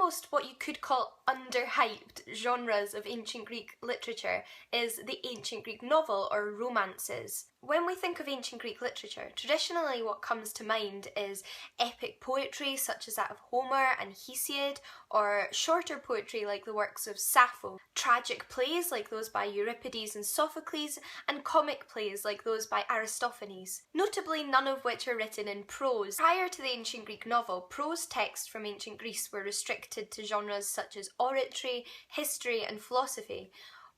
most what you could call underhyped genres of ancient Greek literature is the ancient Greek novel or romances. When we think of ancient Greek literature, traditionally what comes to mind is epic poetry such as that of Homer and Hesiod, or shorter poetry like the works of Sappho, tragic plays like those by Euripides and Sophocles, and comic plays like those by Aristophanes, notably none of which are written in prose. Prior to the ancient Greek novel, prose texts from ancient Greece were restricted to genres such as oratory, history and philosophy,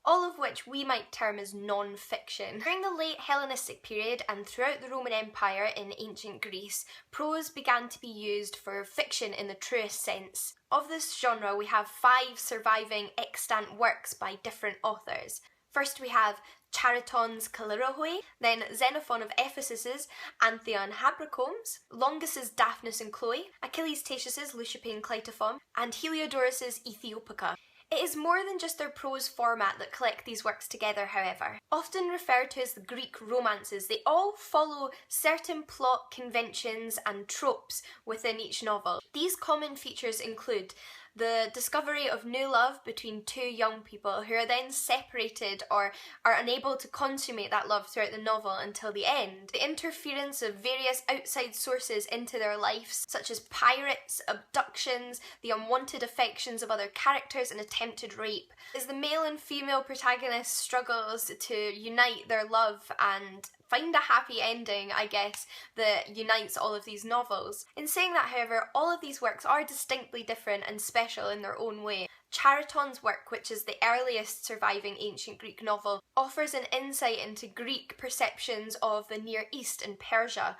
all of which we might term as non-fiction. During the late Hellenistic period and throughout the Roman Empire in ancient Greece, prose began to be used for fiction in the truest sense. Of this genre, we have 5 surviving extant works by different authors. First we have Chariton's Callirhoe, then Xenophon of Ephesus's Anthia and Habrocomes, Longus's Daphnis and Chloe, Achilles' Tatius's Leucippe and Clitophon, and Heliodorus's Aethiopica. It is more than just their prose format that collect these works together, however. Often referred to as the Greek romances, they all follow certain plot conventions and tropes within each novel. These common features include the discovery of new love between 2 young people who are then separated or are unable to consummate that love throughout the novel until the end. The interference of various outside sources into their lives, such as pirates, abductions, the unwanted affections of other characters and attempted rape. As the male and female protagonist struggles to unite their love and find a happy ending, I guess, that unites all of these novels. In saying that, however, all of these works are distinctly different and special in their own way. Chariton's work, which is the earliest surviving ancient Greek novel, offers an insight into Greek perceptions of the Near East and Persia,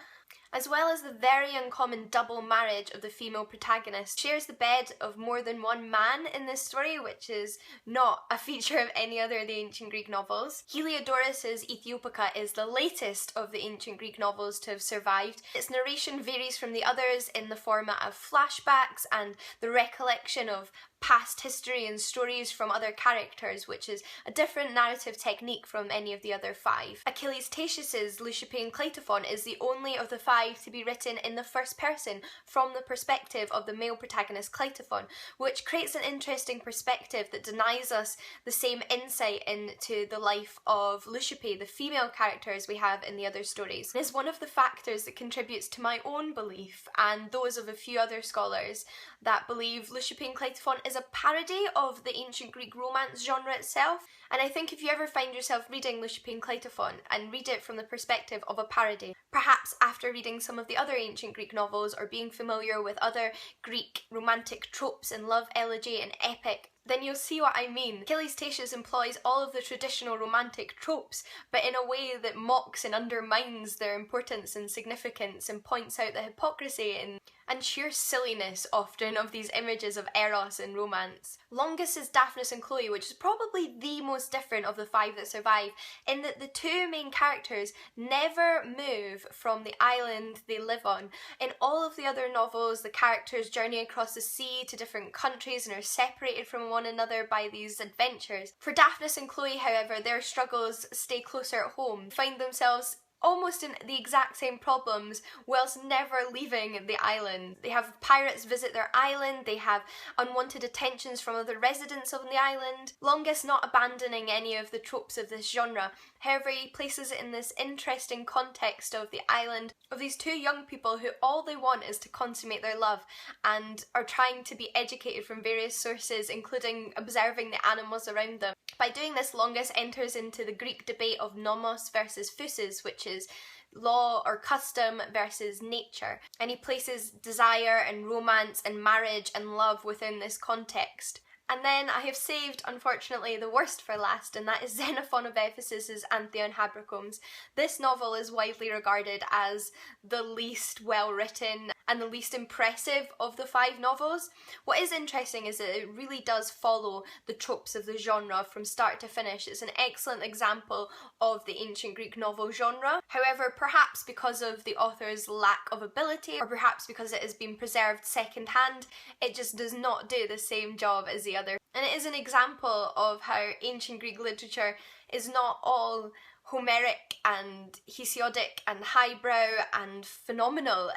as well as the very uncommon double marriage of the female protagonist. Shares the bed of more than one man in this story, which is not a feature of any other of the ancient Greek novels. Heliodorus' Aethiopica is the latest of the ancient Greek novels to have survived. Its narration varies from the others in the format of flashbacks and the recollection of past history and stories from other characters, which is a different narrative technique from any of the other 5. Achilles' Tatius's Leucippe and Clitophon is the only of the 5 to be written in the first person from the perspective of the male protagonist Clitophon, which creates an interesting perspective that denies us the same insight into the life of Leucippe, the female characters we have in the other stories. It is one of the factors that contributes to my own belief and those of a few other scholars that believe Leucippe and Clitophon is a parody of the ancient Greek romance genre itself. And I think if you ever find yourself reading Leucippe and Clitophon and read it from the perspective of a parody, perhaps after reading some of the other ancient Greek novels or being familiar with other Greek romantic tropes in love, elegy and epic, then you'll see what I mean. Achilles' Tatius employs all of the traditional romantic tropes, but in a way that mocks and undermines their importance and significance and points out the hypocrisy and sheer silliness often of these images of eros and romance. Longus' Daphnis and Chloe, which is probably the most different of the 5 that survive, in that the 2 main characters never move from the island they live on. In all of the other novels, the characters journey across the sea to different countries and are separated from one another by these adventures. For Daphnis and Chloe, however, their struggles stay closer at home, find themselves almost in the exact same problems whilst never leaving the island. They have pirates visit their island, they have unwanted attentions from other residents on the island. Longus not abandoning any of the tropes of this genre, however he places it in this interesting context of the island of these 2 young people who all they want is to consummate their love and are trying to be educated from various sources, including observing the animals around them. By doing this, Longus enters into the Greek debate of nomos versus physis, which is law or custom versus nature, and he places desire and romance and marriage and love within this context. And then I have saved, unfortunately, the worst for last, and that is Xenophon of Ephesus's Anthia and Habrocomes. This novel is widely regarded as the least well written and the least impressive of the 5 novels. What is interesting is that it really does follow the tropes of the genre from start to finish. It's an excellent example of the ancient Greek novel genre. However, perhaps because of the author's lack of ability, or perhaps because it has been preserved secondhand, it just does not do the same job as the other. And it is an example of how ancient Greek literature is not all Homeric and Hesiodic and highbrow and phenomenal.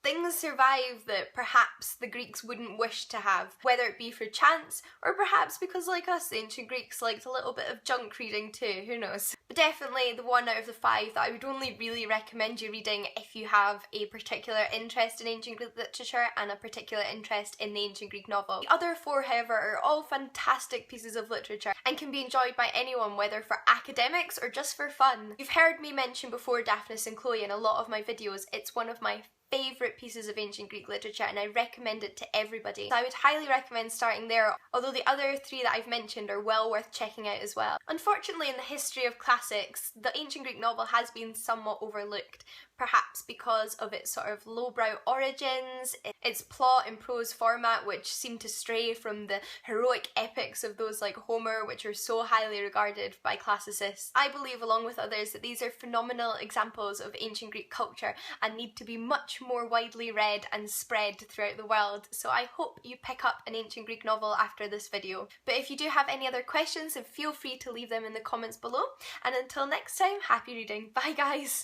Things survive that perhaps the Greeks wouldn't wish to have, whether it be for chance or perhaps because, like us, the ancient Greeks liked a little bit of junk reading too, who knows. But definitely the one out of the 5 that I would only really recommend you reading if you have a particular interest in ancient Greek literature and a particular interest in the ancient Greek novel. The other 4, however, are all fantastic pieces of literature and can be enjoyed by anyone, whether for academics or just for fun. You've heard me mention before Daphnis and Chloe in a lot of my videos. It's one of my favourite pieces of ancient Greek literature and I recommend it to everybody. So I would highly recommend starting there, although the other 3 that I've mentioned are well worth checking out as well. Unfortunately, in the history of classics, the ancient Greek novel has been somewhat overlooked, perhaps because of its sort of lowbrow origins, its plot and prose format which seem to stray from the heroic epics of those like Homer, which are so highly regarded by classicists. I believe, along with others, that these are phenomenal examples of ancient Greek culture and need to be much more widely read and spread throughout the world, so I hope you pick up an ancient Greek novel after this video. But if you do have any other questions, then feel free to leave them in the comments below, and until next time, happy reading. Bye guys!